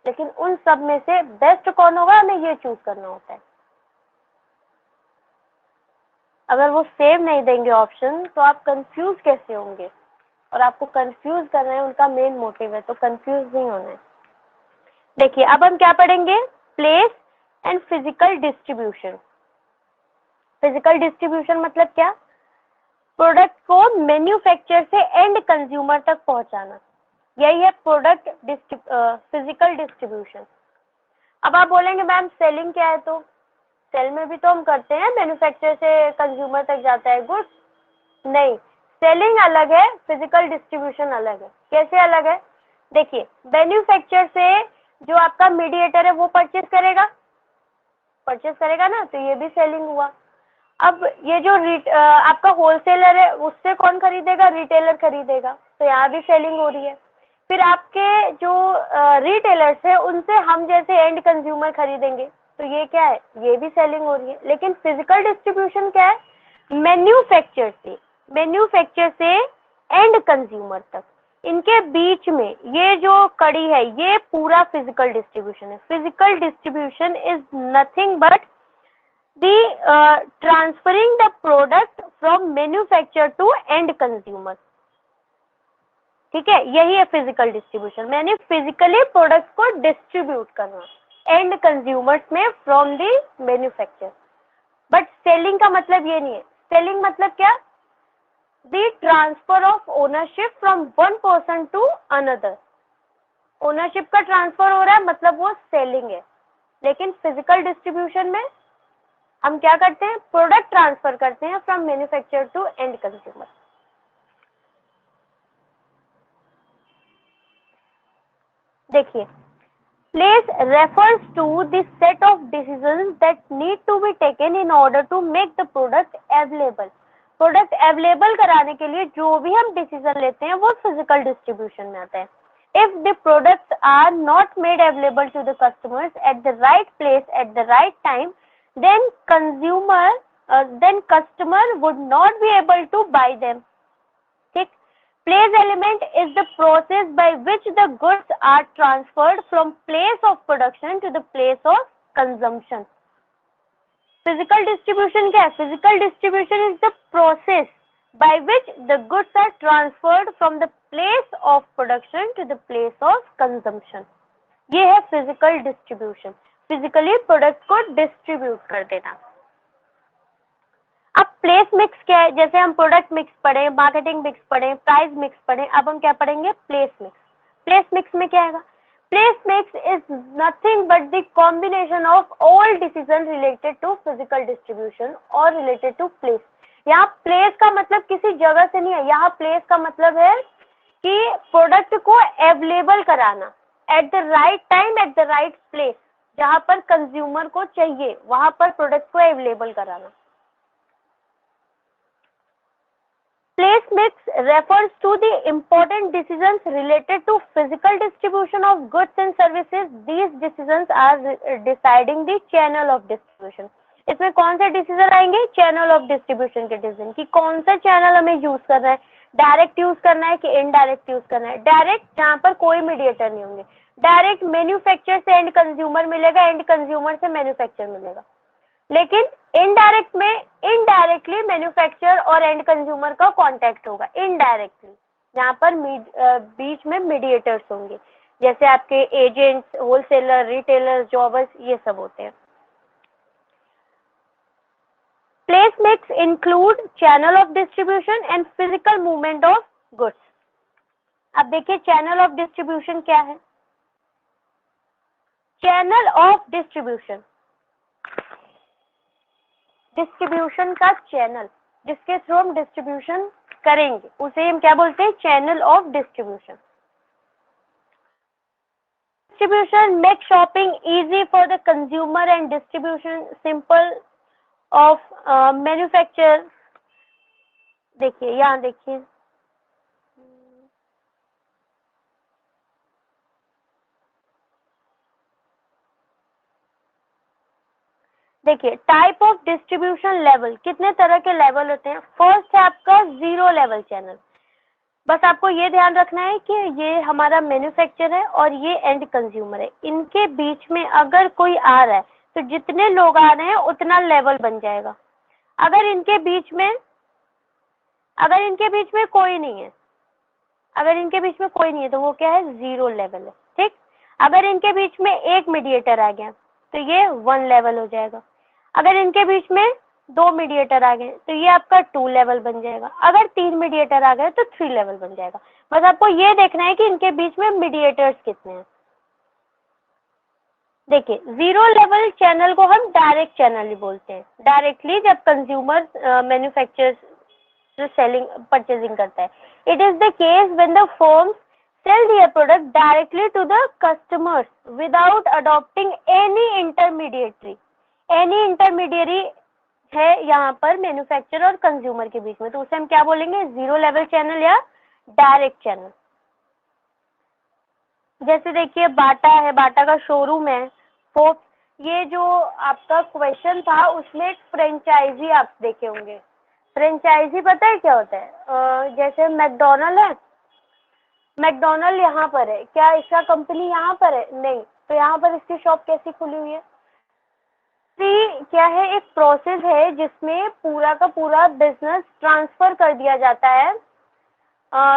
लेकिन उन सब में से बेस्ट कौन होगा हमें ये चूज करना होता है। अगर वो सेम नहीं देंगे ऑप्शन तो आप कंफ्यूज कैसे होंगे? और आपको कंफ्यूज करना है, उनका मेन मोटिव है, तो कंफ्यूज नहीं होना है। देखिए अब हम क्या पढ़ेंगे? Place and physical distribution. Physical distribution मतलब क्या? प्रोडक्ट को मैन्युफैक्चर से एंड कंज्यूमर तक पहुंचाना, यही है प्रोडक्ट फिजिकल डिस्ट्रीब्यूशन। अब आप बोलेंगे मैम सेलिंग क्या है? तो सेल में भी तो हम करते हैं, मैन्युफैक्चर से कंज्यूमर तक जाता है गुड्स। नहीं, सेलिंग अलग है, फिजिकल डिस्ट्रीब्यूशन अलग है। कैसे अलग है? देखिए मैन्युफैक्चर से जो आपका मीडिएटर है वो परचेज करेगा ना, तो ये भी सेलिंग हुआ। अब ये जो आपका होलसेलर है उससे कौन खरीदेगा? रिटेलर खरीदेगा, तो यहाँ भी सेलिंग हो रही है। फिर आपके जो रिटेलर्स है उनसे हम जैसे एंड कंज्यूमर खरीदेंगे, तो ये क्या है? ये भी सेलिंग हो रही है। लेकिन फिजिकल डिस्ट्रीब्यूशन क्या है? मैन्युफैक्चर से एंड कंज्यूमर तक, इनके बीच में ये जो कड़ी है ये पूरा फिजिकल डिस्ट्रीब्यूशन है। Physical distribution is nothing but transferring the product from manufacture to end consumer, ठीक है। यही है फिजिकल डिस्ट्रीब्यूशन। मैंने फिजिकली प्रोडक्ट को डिस्ट्रीब्यूट करना एंड कंज्यूमर्स में from the manufacture. But selling का मतलब ये नहीं है। सेलिंग मतलब क्या? The transfer of ownership from one person to another. Ownership का ट्रांसफर हो रहा है मतलब वो सेलिंग है। लेकिन फिजिकल डिस्ट्रीब्यूशन में हम क्या करते हैं? प्रोडक्ट ट्रांसफर करते हैं from manufacture to end consumer. देखिए place refers to the set of decisions that need to be taken in order to make the product available। Product available कराने के लिए जो भी हम डिसीजन लेते हैं वो फिजिकल डिस्ट्रीब्यूशन में आता है। If the products are not made available to the customers at the right place at the right time, then customer would not be able to buy them। ठीक। Place element is the process by which the goods are transferred from place of production to the place of consumption। Physical distribution क्या है? Physical distribution is the process by which the goods are transferred from the place of production to the place of consumption। ये है physical distribution, physically product को distribute कर देना। अब place mix क्या है? जैसे हम प्रोडक्ट मिक्स पढ़े, मार्केटिंग मिक्स पढ़े, प्राइस मिक्स पढ़े, अब हम क्या पढ़ेंगे? Place mix. प्लेस मिक्स में क्या आएगा? Place mix is nothing but the combination of all decision related to physical distribution और रिलेटेड टू प्लेस। यहाँ प्लेस का मतलब किसी जगह से नहीं है, यहाँ प्लेस का मतलब है कि प्रोडक्ट को अवेलेबल कराना at the right time at the right place, जहाँ पर कंज्यूमर को चाहिए वहां पर प्रोडक्ट को अवेलेबल कराना। Place mix refers to the important decisions related to physical distribution of goods and services. These decisions are deciding the channel of distribution। इसमें कौन से डिसीजन आएंगे? चैनल ऑफ डिस्ट्रीब्यूशन के डिसीजन, कि कौन सा चैनल हमें यूज करना है, डायरेक्ट यूज करना है कि इनडायरेक्ट यूज करना है। डायरेक्ट जहाँ पर कोई मीडिएटर नहीं होंगे, डायरेक्ट मैन्युफैक्चर से एंड कंज्यूमर मिलेगा, एंड कंज्यूमर से मैन्युफैक्चर मिलेगा। लेकिन इनडायरेक्ट में इनडायरेक्टली मैन्युफैक्चरर और एंड कंज्यूमर का कांटेक्ट होगा इनडायरेक्टली। जहाँ पर बीच में मीडिएटर्स होंगे, जैसे आपके एजेंट्स, होलसेलर, रिटेलर, जॉबर्स, ये सब होते हैं। Place mix include channel of distribution and physical movement of goods. अब देखिए चैनल ऑफ डिस्ट्रीब्यूशन क्या है। चैनल ऑफ डिस्ट्रीब्यूशन, डिस्ट्रीब्यूशन का चैनल जिसके थ्रू हम डिस्ट्रीब्यूशन करेंगे उसे हम क्या बोलते हैं, channel of distribution. Distribution makes shopping easy for the consumer and distribution simple of manufacture। देखिए यहाँ देखिए, देखिए टाइप ऑफ डिस्ट्रीब्यूशन लेवल, कितने तरह के लेवल होते हैं। फर्स्ट है आपका जीरो लेवल चैनल। बस आपको ये ध्यान रखना है कि ये हमारा मैन्युफैक्चर है और ये एंड कंज्यूमर है, इनके बीच में अगर कोई आ रहा है तो जितने लोग आ रहे हैं उतना लेवल बन जाएगा। अगर इनके बीच में कोई नहीं है, अगर इनके बीच में कोई नहीं है तो वो क्या है, जीरो लेवल है। ठीक, अगर इनके बीच में एक मीडिएटर आ गया तो ये 1 लेवल हो जाएगा। अगर इनके बीच में 2 मीडिएटर आ गए तो ये आपका 2 लेवल बन जाएगा। अगर 3 मीडिएटर आ गए तो 3 लेवल बन जाएगा। बस आपको ये देखना है कि इनके बीच में मीडिएटर्स कितने हैं। देखिए जीरो लेवल चैनल को हम डायरेक्ट चैनल ही बोलते हैं। डायरेक्टली जब कंज्यूमर मैन्युफैक्चरर सेलिंग परचेजिंग करता है, it is the case when the firms sell their product directly to the customers without adopting any intermediary। any intermediary है यहाँ पर मैन्युफैक्चरर और कंज्यूमर के बीच में, तो उसे हम क्या बोलेंगे, जीरो लेवल चैनल या डायरेक्ट चैनल। जैसे देखिए बाटा है, बाटा का शोरूम है, फोर्ब्स, ये जो आपका क्वेश्चन था उसमें एक फ्रेंचाइजी आप देखे होंगे। फ्रेंचाइजी पता है क्या होता है, जैसे मैकडोनल्ड है, मैकडोनल्ड यहाँ पर है, क्या इसका कंपनी यहाँ पर है, नहीं, तो यहाँ पर इसकी शॉप कैसी खुली हुई है। क्या है, एक प्रोसेस है जिसमें पूरा का पूरा बिजनेस ट्रांसफर कर दिया जाता है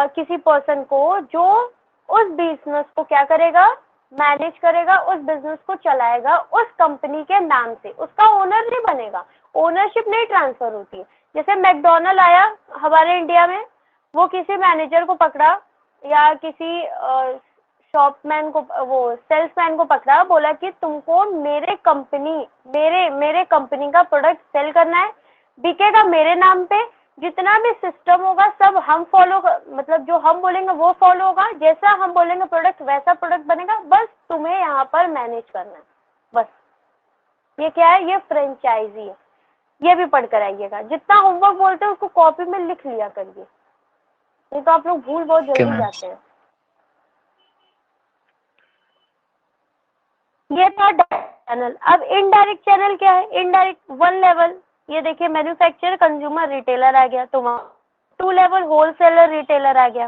किसी पर्सन को, जो उस बिजनेस को क्या करेगा, मैनेज करेगा, उस बिजनेस को चलाएगा उस कंपनी के नाम से। उसका ओनर नहीं बनेगा, ओनरशिप नहीं ट्रांसफर होती है। जैसे मैकडोनल्ड आया हमारे इंडिया में, वो किसी मैनेजर को पकड़ा या किसी शॉपमैन को, वो सेल्समैन को पकड़ा, बोला कि तुमको मेरे कंपनी का प्रोडक्ट सेल करना है, बिकेगा मेरे नाम पे, जितना भी सिस्टम होगा सब हम फॉलो, मतलब जो हम बोलेंगे वो फॉलो होगा, जैसा हम बोलेंगे प्रोडक्ट वैसा प्रोडक्ट बनेगा, बस तुम्हें यहाँ पर मैनेज करना है, बस। ये क्या है, ये फ्रेंचाइजी है। ये भी पढ़ कर आइएगा, जितना होमवर्क बोलते हैं उसको कॉपी में लिख लिया करिए, नहीं तो आप लोग भूल बहुत जल्दी जाते हैं। ये था डायरेक्ट चैनल। अब इनडायरेक्ट चैनल क्या है, इनडायरेक्ट 1 लेवल, ये देखिए मैन्युफैक्चरर, कंज्यूमर, रिटेलर आ गया, तो वहाँ 2 लेवल होलसेलर, रिटेलर आ गया।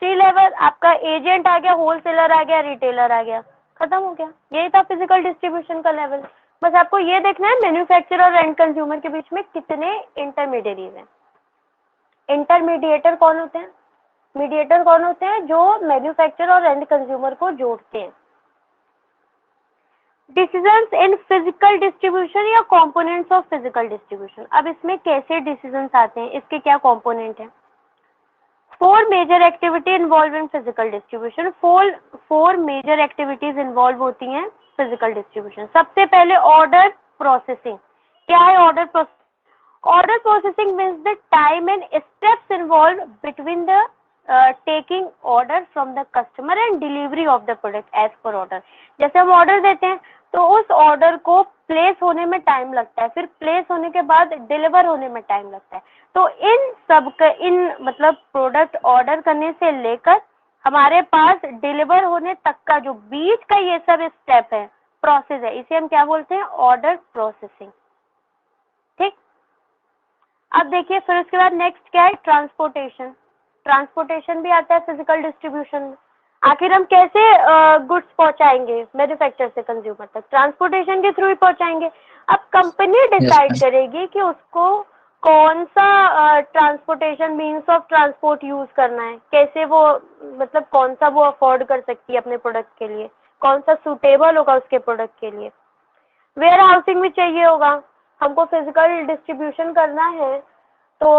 3 लेवल आपका एजेंट आ गया, होलसेलर आ गया, रिटेलर आ गया, खत्म हो गया। यही था फिजिकल डिस्ट्रीब्यूशन का लेवल। बस आपको ये देखना है मैन्युफैक्चरर और एंड कंज्यूमर के बीच में कितने इंटरमीडिएरीज हैं। इंटरमीडिएटर कौन होते हैं, मीडिएटर कौन होते हैं, जो मैन्युफैक्चरर और एंड कंज्यूमर को जोड़ते हैं। डिसीजंस इन फिजिकल डिस्ट्रीब्यूशन या कंपोनेंट्स ऑफ फिजिकल डिस्ट्रीब्यूशन। अब इसमें कैसे डिसीजंस आते हैं, इसके क्या कंपोनेंट हैं। 4 major activity involve in physical distribution. 4 major activities involve होती हैं फिजिकल डिस्ट्रीब्यूशन। सबसे पहले ऑर्डर प्रोसेसिंग। क्या है order processing? Order processing means the time and steps involve between the taking order from the customer and delivery of the product as per order. जैसे हम order देते हैं तो उस ऑर्डर को प्लेस होने में टाइम लगता है, फिर प्लेस होने के बाद डिलीवर होने में टाइम लगता है। तो इन सब का, इन मतलब प्रोडक्ट ऑर्डर करने से लेकर हमारे पास डिलीवर होने तक का जो बीच का ये सब स्टेप है, प्रोसेस है, इसे हम क्या बोलते हैं, ऑर्डर प्रोसेसिंग। ठीक, अब देखिए फिर उसके बाद नेक्स्ट क्या है, ट्रांसपोर्टेशन। ट्रांसपोर्टेशन भी आता है फिजिकल डिस्ट्रीब्यूशन में। आखिर हम कैसे गुड्स पहुंचाएंगे मैन्युफैक्चरर से कंज्यूमर तक, ट्रांसपोर्टेशन के थ्रू ही पहुंचाएंगे। अब कंपनी डिसाइड करेगी कि उसको कौन सा transportation means of transport use करना है, कैसे वो मतलब कौन सा वो अफोर्ड कर सकती है अपने प्रोडक्ट के लिए, कौन सा सूटेबल होगा उसके प्रोडक्ट के लिए। वेयर हाउसिंग भी चाहिए होगा, हमको फिजिकल डिस्ट्रीब्यूशन करना है तो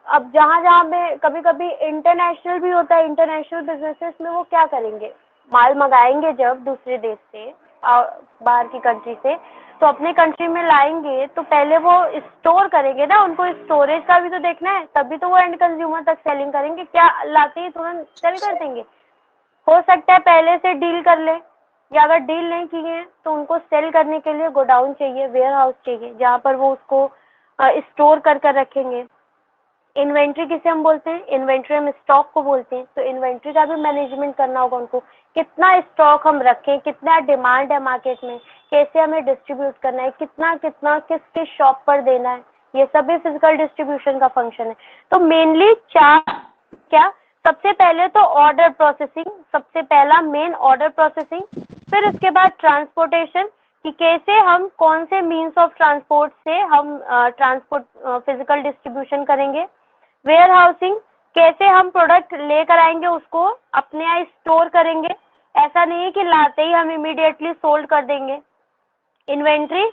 अब जहाँ जहाँ में कभी कभी इंटरनेशनल भी होता है, इंटरनेशनल बिजनेसेस में वो क्या करेंगे, माल मंगाएंगे जब दूसरे देश से बाहर की कंट्री से, तो अपने कंट्री में लाएंगे तो पहले वो स्टोर करेंगे ना, उनको स्टोरेज का भी तो देखना है, तभी तो वो एंड कंज्यूमर तक सेलिंग करेंगे। क्या लाते ही तुरंत सेल कर देंगे? हो सकता है पहले से डील कर ले, या अगर डील नहीं किए हैं तो उनको सेल करने के लिए गोडाउन चाहिए, वेयर हाउस चाहिए जहाँ पर वो उसको स्टोर कर रखेंगे। इन्वेंट्री किसे हम बोलते हैं? इन्वेंट्री हम स्टॉक को बोलते हैं, तो इन्वेंट्री का भी मैनेजमेंट करना होगा उनको, कितना स्टॉक हम रखें, कितना डिमांड है मार्केट में, कैसे हमें डिस्ट्रीब्यूट करना है, कितना कितना किस किस शॉप पर देना है, ये सब भी फिजिकल डिस्ट्रीब्यूशन का फंक्शन है। तो मेनली चार क्या, सबसे पहले तो ऑर्डर प्रोसेसिंग, सबसे पहला मेन ऑर्डर प्रोसेसिंग, फिर उसके बाद ट्रांसपोर्टेशन कि कैसे हम कौन से मीन्स ऑफ ट्रांसपोर्ट से हम ट्रांसपोर्ट फिजिकल डिस्ट्रीब्यूशन करेंगे, वेयर हाउसिंग कैसे हम प्रोडक्ट लेकर आएंगे उसको अपने यहाँ स्टोर करेंगे, ऐसा नहीं है कि लाते ही हम इमीडिएटली सोल्ड कर देंगे। इन्वेंट्री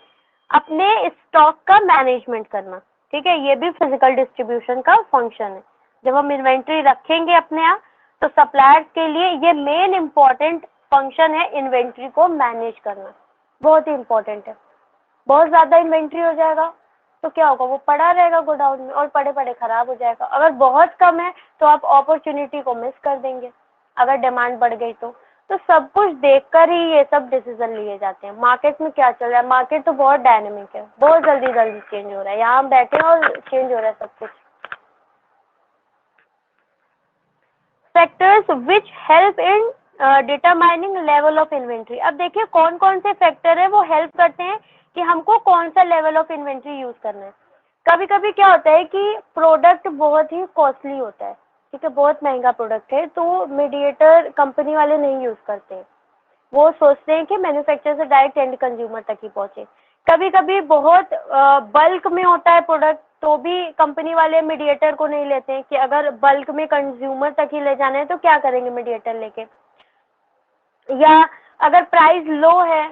अपने स्टॉक का मैनेजमेंट करना, ठीक है, ये भी फिजिकल डिस्ट्रीब्यूशन का फंक्शन है। जब हम इन्वेंट्री रखेंगे अपने यहाँ तो सप्लायर्स के लिए ये मेन इम्पॉर्टेंट फंक्शन है, इन्वेंट्री को मैनेज करना बहुत ही इम्पोर्टेंट है। बहुत ज़्यादा इन्वेंट्री हो जाएगा तो क्या होगा, वो पड़ा रहेगा गोडाउन में और पड़े पड़े खराब हो जाएगा। अगर बहुत कम है तो आप अपॉर्चुनिटी को मिस कर देंगे, अगर डिमांड बढ़ गई तो सब कुछ देखकर ही ये सब डिसीजन लिए जाते हैं। मार्केट में क्या चल रहा है, मार्केट तो बहुत डायनेमिक है, बहुत जल्दी जल्दी चेंज हो रहा है, यहाँ हम बैठे हैं और चेंज हो रहा है सब कुछ। Factors which help in determining level of inventory. अब देखिए कौन कौन से फैक्टर है वो हेल्प करते हैं कि हमको कौन सा लेवल ऑफ इन्वेंट्री यूज करना है। कभी कभी क्या होता है कि प्रोडक्ट बहुत ही कॉस्टली होता है, ठीक है, बहुत महंगा प्रोडक्ट है, तो मीडिएटर कंपनी वाले नहीं यूज करते, वो सोचते हैं कि मैन्युफैक्चरर से डायरेक्ट एंड कंज्यूमर तक ही पहुंचे। कभी कभी बहुत बल्क में होता है प्रोडक्ट तो भी कंपनी वाले मीडिएटर को नहीं लेते हैं कि अगर बल्क में कंज्यूमर तक ही ले जाना है तो क्या करेंगे मीडिएटर लेके, या अगर प्राइस लो है,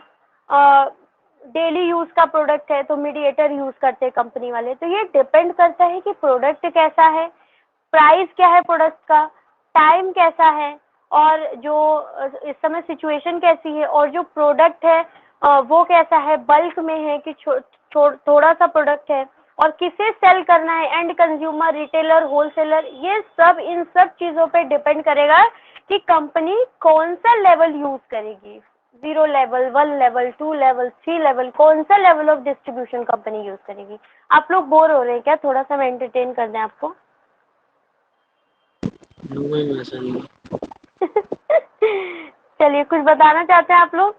डेली यूज का प्रोडक्ट है तो मीडिएटर यूज करते हैं कंपनी वाले। तो ये डिपेंड करता है कि प्रोडक्ट कैसा है, प्राइस क्या है प्रोडक्ट का, टाइम कैसा है, और जो इस समय सिचुएशन कैसी है, और जो प्रोडक्ट है वो कैसा है, बल्क में है कि थोड़ा सा प्रोडक्ट है, और किसे सेल करना है, एंड कंज्यूमर, रिटेलर, होलसेलर, ये सब इन सब चीज़ों पे डिपेंड करेगा कि कंपनी कौन सा लेवल यूज करेगी, 0 लेवल, 1 लेवल, 2 लेवल, 3 लेवल, कौन सा level of distribution company use करेगी। आप लोग बोर हो रहे हैं क्या? थोड़ा सा मैं एंटरटेन कर दें आपको। नो मैम, ऐसा नहीं। चलिए, कुछ बताना चाहते हैं आप लोग?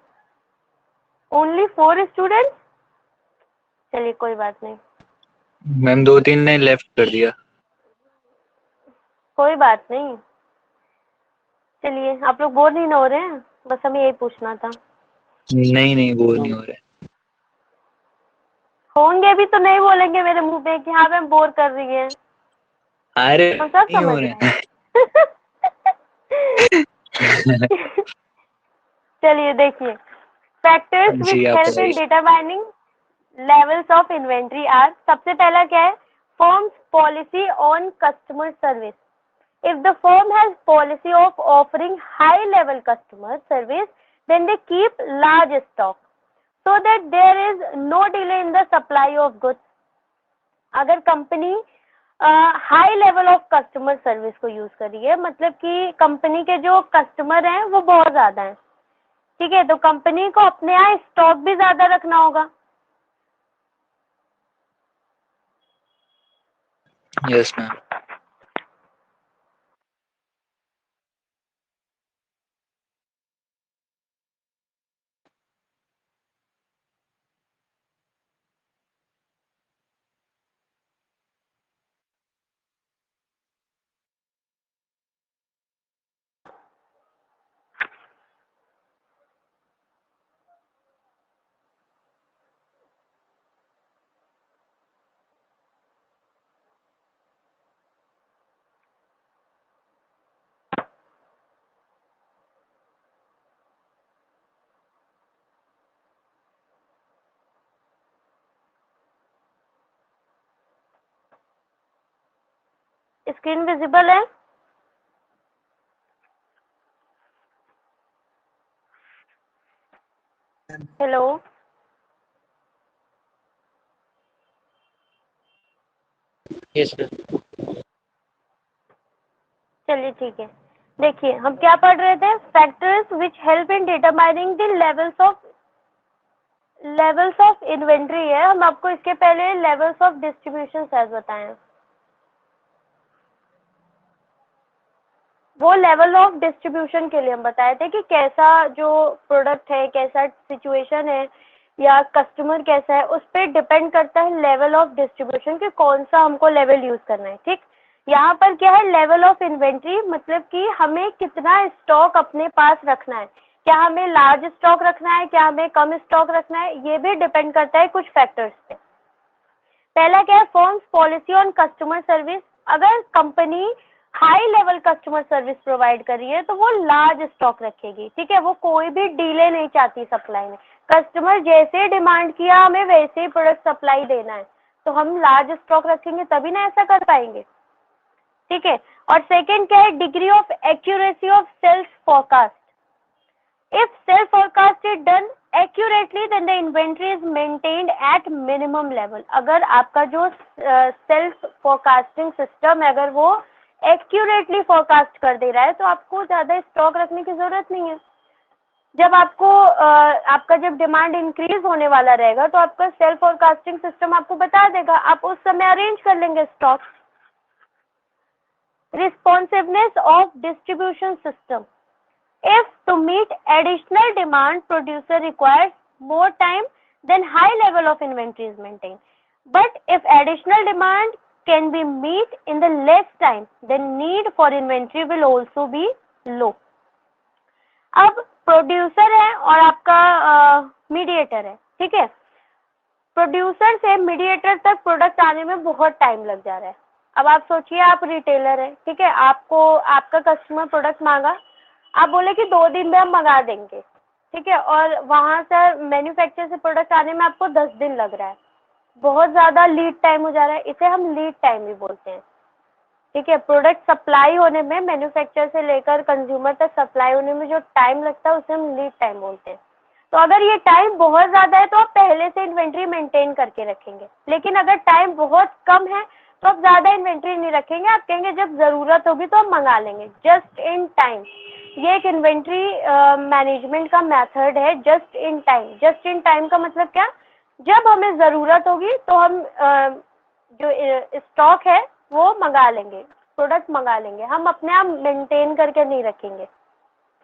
Only 4 students? चलिए कोई बात नहीं, मैम 2-3 ने लेफ्ट कर दिया। कोई बात नहीं। चलिए, आप लोग बोर नहीं ना हो रहे हैं? बस हमें यही पूछना था। नहीं नहीं, वो नहीं हो रहा होंगे भी तो नहीं बोलेंगे मेरे मुंह पे कि हाँ मैम बोर कर रही है, है। अरे हम सब नहीं हो समझ रहे रहे हैं। हैं। चलिए देखिए, फैक्टर्स जी विच आप हेल्प इन बताइए। Determining levels of inventory are, सबसे पहला क्या है, firm's policy on customer service. If the firm has policy of offering high level customer service, then they keep large stock so that there is no delay in the supply of goods. अगर company high level of customer service को use कर रही है, मतलब कि company के जो customer हैं वो बहुत ज्यादा हैं, ठीक है, तो कंपनी को अपने यहाँ स्टॉक भी ज्यादा रखना होगा। Yes ma'am. स्क्रीन विजिबल है? Hello, Yes, ma'am. चलिए ठीक है। देखिए हम क्या पढ़ रहे थे, factors which help in determining the levels of inventory है। हम आपको इसके पहले लेवल्स ऑफ डिस्ट्रीब्यूशन शायद बताए हैं। वो लेवल ऑफ डिस्ट्रीब्यूशन के लिए हम बताए थे कि कैसा जो प्रोडक्ट है, कैसा सिचुएशन है या कस्टमर कैसा है, उस पर डिपेंड करता है लेवल ऑफ डिस्ट्रीब्यूशन कि कौन सा हमको लेवल यूज करना है। ठीक, यहाँ पर क्या है, लेवल ऑफ इन्वेंट्री मतलब कि हमें कितना स्टॉक अपने पास रखना है, क्या हमें लार्ज स्टॉक रखना है, क्या हमें कम स्टॉक रखना है, ये भी डिपेंड करता है कुछ फैक्टर्स पे। पहला क्या है, firm's policy on customer service. अगर company high level customer service provide कर रही है तो वो लार्ज स्टॉक रखेगी। ठीक है, वो कोई भी डिले नहीं चाहती सप्लाई में। कस्टमर जैसे डिमांड किया हमें वैसे ही प्रोडक्ट सप्लाई देना है, तो हम लार्ज स्टॉक रखेंगे तभी ना ऐसा कर पाएंगे। ठीक है, और सेकंड क्या है, degree of accuracy of sales forecast. If sales forecast is done accurately, then the inventory is maintained at minimum level. अगर आपका जो सेल्स फोरकास्टिंग सिस्टम है अगर वो एक्यूरेटली फोरकास्ट कर दे रहा है तो आपको ज़्यादा स्टॉक रखने की ज़रूरत नहीं है। जब आपको आपका जब डिमांड इंक्रीज होने वाला रहेगा तो आपका सेल्फ फोरकास्टिंग सिस्टम आपको बता देगा, आप उस समय अरेंज कर लेंगे stock. Responsiveness of distribution system. If to meet additional demand, producer requires more time, then high level of inventory is maintained. But if additional demand can be met in the less time, then need for inventory will also be low. अब producer है और आपका mediator है। ठीक है, producer से mediator तक product आने में बहुत टाइम लग जा रहा है। अब आप सोचिए, आप रिटेलर है, ठीक है, आपको आपका कस्टमर प्रोडक्ट मांगा, आप बोले कि 2 दिन में हम मंगा देंगे। ठीक है, और वहाँ से मैन्युफैक्चर से प्रोडक्ट आने में आपको 10 दिन लग रहा है, बहुत ज़्यादा लीड टाइम हो जा रहा है। इसे हम लीड टाइम भी बोलते हैं। ठीक है, प्रोडक्ट सप्लाई होने में, मैन्युफैक्चर से लेकर कंज्यूमर तक सप्लाई होने में जो टाइम लगता है उसे हम लीड टाइम बोलते हैं। तो अगर ये टाइम बहुत ज़्यादा है तो आप पहले से इन्वेंट्री मेंटेन करके रखेंगे, लेकिन अगर टाइम बहुत कम है तो आप ज़्यादा इन्वेंट्री नहीं रखेंगे, आप कहेंगे जब ज़रूरत होगी तो हम मंगा लेंगे। जस्ट इन टाइम, ये एक इन्वेंट्री मैनेजमेंट का मेथड है। Just in time, just in time का मतलब क्या, जब हमें ज़रूरत होगी तो हम जो स्टॉक है वो मंगा लेंगे, प्रोडक्ट मंगा लेंगे। हम अपने आप मेंटेन करके नहीं रखेंगे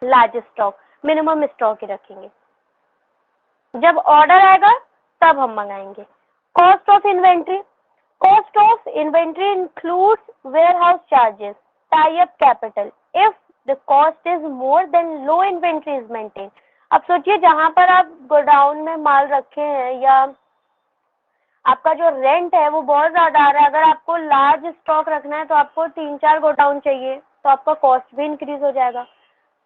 लार्ज स्टॉक, मिनिमम स्टॉक ही रखेंगे। जब ऑर्डर आएगा तब हम मंगाएंगे। Cost of inventory. Cost of inventory includes warehouse charges, tie up capital. If the cost is more then low inventory is maintain. अब सोचिए, जहाँ पर आप गोडाउन में माल रखे हैं या आपका जो रेंट है वो बहुत ज़्यादा आ रहा है, अगर आपको लार्ज स्टॉक रखना है तो आपको 3-4 गोडाउन चाहिए, तो आपका कॉस्ट भी इंक्रीज हो जाएगा।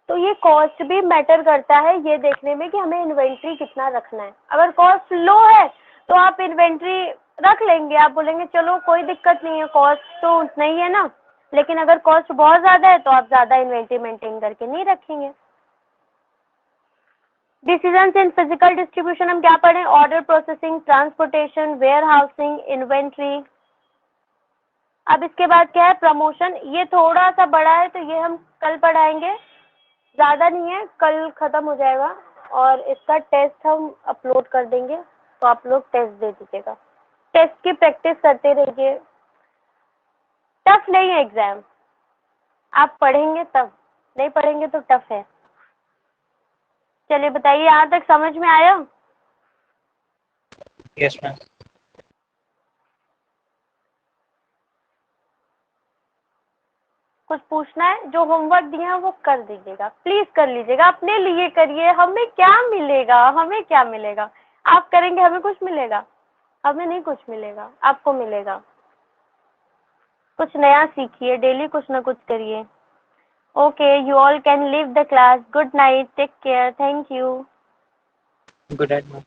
तो ये कॉस्ट भी मैटर करता है ये देखने में कि हमें इन्वेंट्री कितना रखना है। अगर कॉस्ट लो है तो आप इन्वेंट्री रख लेंगे, आप बोलेंगे चलो कोई दिक्कत नहीं है, कॉस्ट तो उतना ही है ना। लेकिन अगर कॉस्ट बहुत ज़्यादा है तो आप ज़्यादा इन्वेंट्री मेंटेन करके नहीं रखेंगे। डिसीजंस इन फिजिकल डिस्ट्रीब्यूशन हम क्या पढ़ें, order processing, transportation, warehousing, inventory. अब इसके बाद क्या है, प्रमोशन। ये थोड़ा सा बड़ा है तो ये हम कल पढ़ाएंगे, ज़्यादा नहीं है, कल ख़त्म हो जाएगा और इसका टेस्ट हम अपलोड कर देंगे, तो आप लोग टेस्ट दे दीजिएगा। टेस्ट की प्रैक्टिस करते रहिए, टफ नहीं है एग्ज़ाम, आप पढ़ेंगे तब, नहीं पढ़ेंगे तो टफ है। चलिए बताइए, यहाँ तक समझ में आया? Yes, ma'am. कुछ पूछना है? जो होमवर्क दिए हैं वो कर दीजिएगा, प्लीज़ कर लीजिएगा, अपने लिए करिए। हमें क्या मिलेगा, हमें क्या मिलेगा? आप करेंगे हमें कुछ मिलेगा? हमें नहीं कुछ मिलेगा, आपको मिलेगा। कुछ नया सीखिए, डेली कुछ ना कुछ करिए। Okay, you all can leave the class. Good night, take care, thank you. Good night, ma'am.